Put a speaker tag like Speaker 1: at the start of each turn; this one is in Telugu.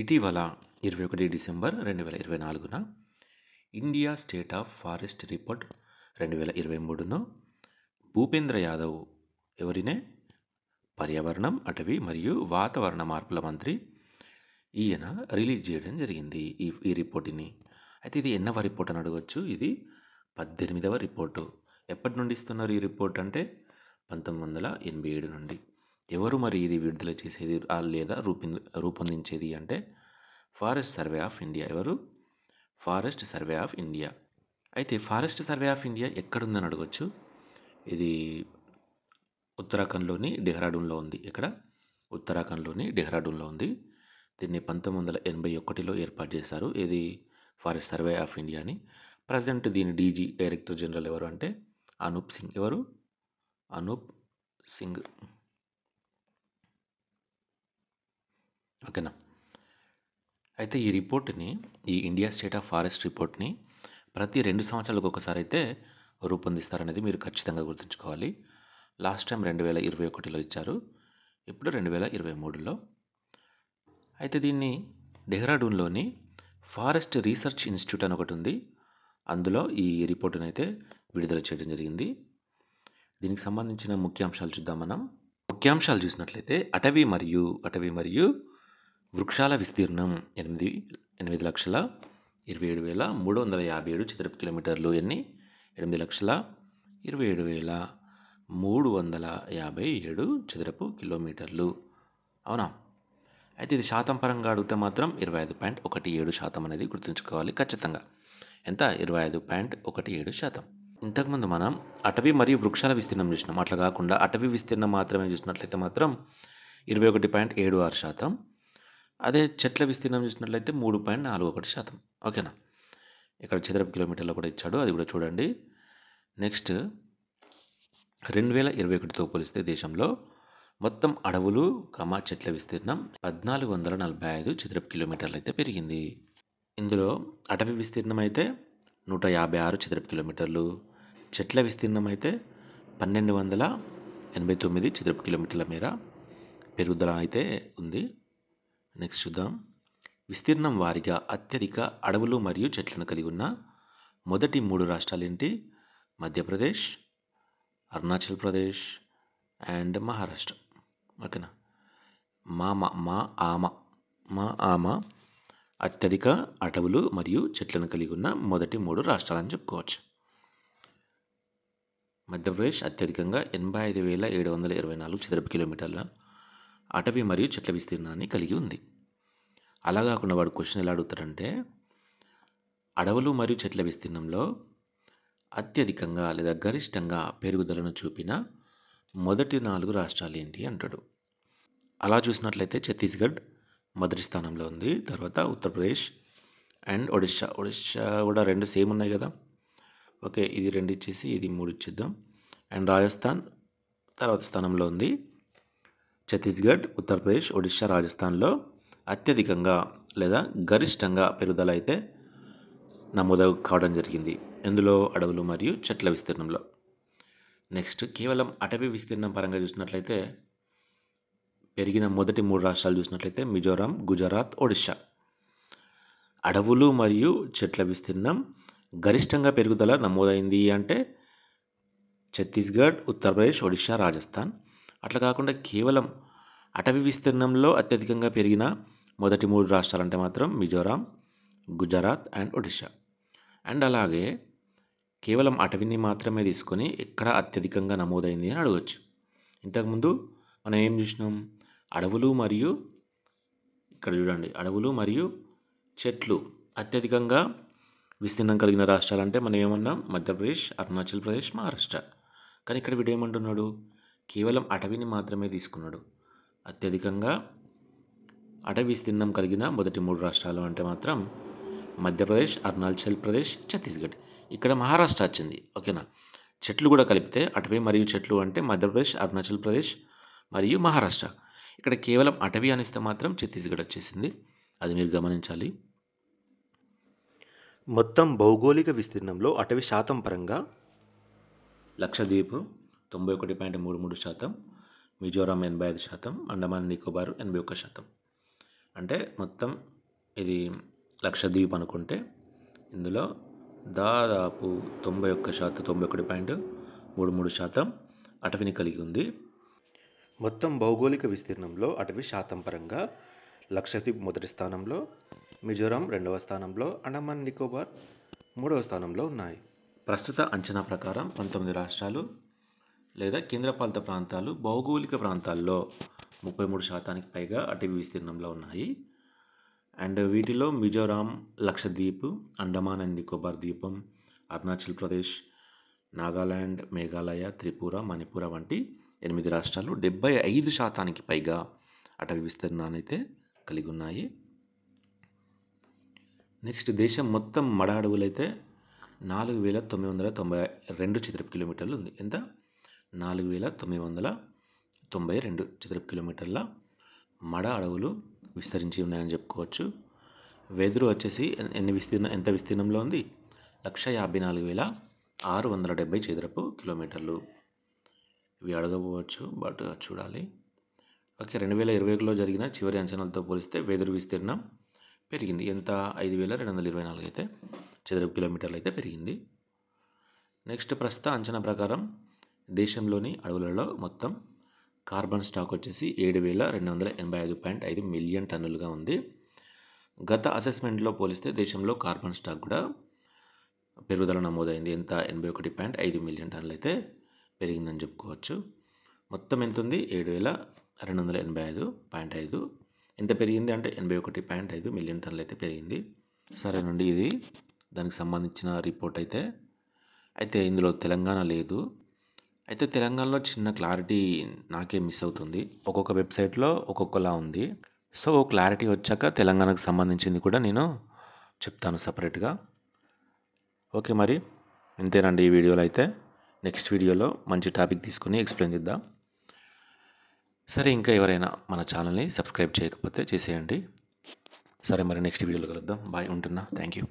Speaker 1: ఇటీవల 21 డిసెంబర్ 2024న India state of forest report 2023ను భూపేంద్ర యాదవ్ ఎవరినే పర్యావరణం, అటవీ మరియు వాతావరణ మార్పుల మంత్రి ఈయన రిలీజ్ చేయడం జరిగింది ఈ రిపోర్ట్ని. అయితే ఇది ఎన్నవ రిపోర్ట్ అని అడగవచ్చు. ఇది 18వ రిపోర్టు. ఎప్పటి నుండి ఇస్తున్నారు ఈ రిపోర్ట్ అంటే 1987 నుండి. ఎవరు మరి ఇది విడుదల చేసేది లేదా రూపొందించేది అంటే ఫారెస్ట్ సర్వే ఆఫ్ ఇండియా. ఎవరు? Forest survey of India. అయితే ఫారెస్ట్ సర్వే ఆఫ్ ఇండియా ఎక్కడుందని అడగవచ్చు. ఇది ఉత్తరాఖండ్లోని డెహ్రాడూన్లో ఉంది. ఎక్కడ? ఉత్తరాఖండ్లోని డెహ్రాడూన్లో ఉంది. దీన్ని 1981లో ఏర్పాటు చేశారు. ఇది ఫారెస్ట్ సర్వే ఆఫ్ ఇండియాని. ప్రజెంట్ దీని డీజీ డైరెక్టర్ జనరల్ ఎవరు అంటే అనూప్ సింగ్. ఎవరు? అనూప్ సింగ్. ఓకేనా. అయితే ఈ రిపోర్ట్ని, ఈ ఇండియా స్టేట్ ఆఫ్ ఫారెస్ట్ రిపోర్ట్ని ప్రతి 2 సంవత్సరాలకు ఒకసారి అయితే రూపొందిస్తారనేది మీరు ఖచ్చితంగా గుర్తుంచుకోవాలి. లాస్ట్ టైం 2021లో ఇచ్చారు, ఇప్పుడు 2023లో. అయితే దీన్ని డెహ్రాడూన్లోని ఫారెస్ట్ రీసెర్చ్ ఇన్స్టిట్యూట్ అని ఒకటి ఉంది, అందులో ఈ రిపోర్టును అయితే విడుదల చేయడం జరిగింది. దీనికి సంబంధించిన ముఖ్యాంశాలు చూద్దాం మనం. ముఖ్యాంశాలు చూసినట్లయితే అటవీ మరియు వృక్షాల విస్తీర్ణం 8,27,357 చదరపు కిలోమీటర్లు. 8,27,357 చదరపు కిలోమీటర్లు. అవునా? అయితే ఇది శాతం పరంగా అడిగితే మాత్రం 25.17% అనేది గుర్తుంచుకోవాలి ఖచ్చితంగా. ఎంత? 25.17%. ఇంతకుముందు మనం అటవీ మరియు వృక్షాల విస్తీర్ణం చూసినాం. అట్లా కాకుండా అటవీ విస్తీర్ణం మాత్రమే చూసినట్లయితే మాత్రం 21.76%. అదే చెట్ల విస్తీర్ణం చూసినట్లయితే 3.41%. ఓకేనా. ఇక్కడ చదరపు కిలోమీటర్లో కూడా ఇచ్చాడు, అది కూడా చూడండి. నెక్స్ట్ 2021తో పోలిస్తే దేశంలో మొత్తం అడవులు చెట్ల విస్తీర్ణం 1,445 చదరపు కిలోమీటర్లు అయితే పెరిగింది. ఇందులో అటవీ విస్తీర్ణం అయితే 156 చదరపు కిలోమీటర్లు, చెట్ల విస్తీర్ణం అయితే 1,289 చదరపు కిలోమీటర్ల మేర పెరుగుదల అయితే ఉంది. నెక్స్ట్ చూద్దాం. విస్తీర్ణం వారీగా అత్యధిక అడవులు మరియు చెట్లను కలిగి ఉన్న మొదటి 3 రాష్ట్రాలు ఏంటి? మధ్యప్రదేశ్, అరుణాచల్ ప్రదేశ్ అండ్ మహారాష్ట్ర. ఓకేనా. ఆమ అత్యధిక అడవులు మరియు చెట్లను కలిగి ఉన్న మొదటి 3 రాష్ట్రాలని చెప్పుకోవచ్చు. మధ్యప్రదేశ్ అత్యధికంగా 85,724 చదరపు కిలోమీటర్ల అటవీ మరియు చెట్ల విస్తీర్ణాన్ని కలిగి ఉంది. అలా కాకుండా వాడు క్వశ్చన్ ఎలా అడుగుతాడంటే అడవులు మరియు చెట్ల విస్తీర్ణంలో అత్యధికంగా లేదా గరిష్టంగా పెరుగుదలను చూపిన మొదటి 4 రాష్ట్రాలు ఏంటి అంటాడు. అలా చూసినట్లయితే ఛత్తీస్గఢ్ మొదటి స్థానంలో ఉంది. తర్వాత ఉత్తరప్రదేశ్ అండ్ ఒడిశా కూడా 2 సేమ్ ఉన్నాయి కదా. ఓకే, ఇది 2 ఇచ్చేసి ఇది 3 ఇచ్చేద్దాం. అండ్ రాజస్థాన్ తర్వాత స్థానంలో ఉంది. ఛత్తీస్గఢ్, ఉత్తరప్రదేశ్, ఒడిశా, రాజస్థాన్లో అత్యధికంగా లేదా గరిష్టంగా పెరుగుదల అయితే నమోదు కావడం జరిగింది. ఇందులో అడవులు మరియు చెట్ల విస్తీర్ణంలో. నెక్స్ట్ కేవలం అటవీ విస్తీర్ణం పరంగా చూసినట్లయితే పెరిగిన మొదటి 3 రాష్ట్రాలు చూసినట్లయితే మిజోరాం, గుజరాత్, ఒడిశా. అడవులు మరియు చెట్ల విస్తీర్ణం గరిష్టంగా పెరుగుదల నమోదైంది అంటే ఛత్తీస్గఢ్, ఉత్తరప్రదేశ్, ఒడిశా, రాజస్థాన్. అట్లా కాకుండా కేవలం అటవీ విస్తీర్ణంలో అత్యధికంగా పెరిగిన మొదటి 3 రాష్ట్రాలు అంటే మాత్రం మిజోరాం, గుజరాత్ అండ్ ఒడిశా. అండ్ అలాగే కేవలం అటవీని మాత్రమే తీసుకొని ఎక్కడ అత్యధికంగా నమోదైంది అని అడగవచ్చు. ఇంతకుముందు మనం ఏం చూసినాం? అడవులు మరియు ఇక్కడ చూడండి, అడవులు మరియు చెట్లు అత్యధికంగా విస్తీర్ణం కలిగిన రాష్ట్రాలు అంటే మనం ఏమన్నాం? మధ్యప్రదేశ్, అరుణాచల్ ప్రదేశ్, మహారాష్ట్ర. కానీ ఇక్కడ వీడు ఏమంటున్నాడు? కేవలం అటవీని మాత్రమే తీసుకున్నాడు. అత్యధికంగా అటవీ విస్తీర్ణం కలిగిన మొదటి 3 రాష్ట్రాలు అంటే మాత్రం మధ్యప్రదేశ్, అరుణాచల్ ప్రదేశ్, ఛత్తీస్గఢ్. ఇక్కడ మహారాష్ట్ర వచ్చింది. ఓకేనా. చెట్లు కూడా కలిపితే అటవీ మరియు చెట్లు అంటే మధ్యప్రదేశ్, అరుణాచల్ ప్రదేశ్ మరియు మహారాష్ట్ర. ఇక్కడ కేవలం అటవీ అనిస్తే మాత్రం ఛత్తీస్గఢ్ వచ్చేసింది. అది మీరు గమనించాలి. మొత్తం భౌగోళిక విస్తీర్ణంలో అటవీ శాతం పరంగా లక్షద్వీప్ 91.33%, మిజోరాం 85%, అండమాన్ నికోబార్ 81%. అంటే మొత్తం ఇది లక్షద్వీప్ అనుకుంటే ఇందులో దాదాపు 91%, 91.33% అటవీని కలిగి ఉంది. మొత్తం భౌగోళిక విస్తీర్ణంలో అటవీ శాతం పరంగా లక్షద్వీప్ మొదటి స్థానంలో, మిజోరాం రెండవ స్థానంలో, అండమాన్ నికోబార్ మూడవ స్థానంలో ఉన్నాయి. ప్రస్తుత అంచనా ప్రకారం 19 రాష్ట్రాలు లేదా కేంద్రపాలిత ప్రాంతాలు భౌగోళిక ప్రాంతాల్లో 33% పైగా అటవీ విస్తీర్ణంలో ఉన్నాయి. అండ్ వీటిలో మిజోరాం, లక్షద్వీప్, అండమాన్ అండ్ నికోబార్ ద్వీపం, అరుణాచల్ ప్రదేశ్, నాగాలాండ్, మేఘాలయ, త్రిపుర, మణిపుర వంటి 8 రాష్ట్రాలు 75% పైగా అటవీ విస్తీర్ణాన్ని అయితే కలిగి ఉన్నాయి. నెక్స్ట్ దేశం మొత్తం మడ అడవులైతే 4,992 చదరపు కిలోమీటర్లు ఉంది. ఎంత? 4,992 చదరపు కిలోమీటర్ల మడ అడవులు విస్తరించి ఉన్నాయని చెప్పుకోవచ్చు. వెదురు వచ్చేసి ఎంత విస్తీర్ణంలో ఉంది? 154,670 చదరపు కిలోమీటర్లు. ఇవి అడగవచ్చు, బట్ చూడాలి. ఓకే, 2021లో జరిగిన చివరి అంచనాలతో పోలిస్తే వెదురు విస్తీర్ణం పెరిగింది. ఎంత? 5,224 అయితే చదరపు కిలోమీటర్లు అయితే పెరిగింది. నెక్స్ట్ ప్రస్తుత అంచనా ప్రకారం దేశంలోని అడవులలో మొత్తం కార్బన్ స్టాక్ వచ్చేసి 7,285.5 మిలియన్ టన్నులుగా ఉంది. గత అసెస్మెంట్లో పోలిస్తే దేశంలో కార్బన్ స్టాక్ కూడా పెరుగుదల నమోదైంది. ఎంత? 81.5 మిలియన్ టన్నులు అయితే పెరిగిందని చెప్పుకోవచ్చు. మొత్తం ఎంత ఉంది? 7,285.5. ఎంత పెరిగింది అంటే 81.5 మిలియన్ టన్నులు అయితే పెరిగింది. సరేనండి, ఇది దానికి సంబంధించిన రిపోర్ట్ అయితే ఇందులో తెలంగాణ లేదు. అయితే తెలంగాణలో చిన్న క్లారిటీ నాకే మిస్ అవుతుంది. ఒక్కొక్క వెబ్సైట్లో ఒక్కొక్కలా ఉంది. సో క్లారిటీ వచ్చాక తెలంగాణకు సంబంధించింది కూడా నేను చెప్తాను సపరేట్గా. ఓకే, మరి ఇంతేనండి ఈ వీడియోలో అయితే. నెక్స్ట్ వీడియోలో మంచి టాపిక్ తీసుకుని ఎక్స్ప్లెయిన్ చేద్దాం. సరే, ఇంకా ఎవరైనా మన ఛానల్ని సబ్స్క్రైబ్ చేయకపోతే చేసేయండి. సరే, మరి నెక్స్ట్ వీడియోలో కలుద్దాం. బాయ్, ఉంటున్నా. Thank you.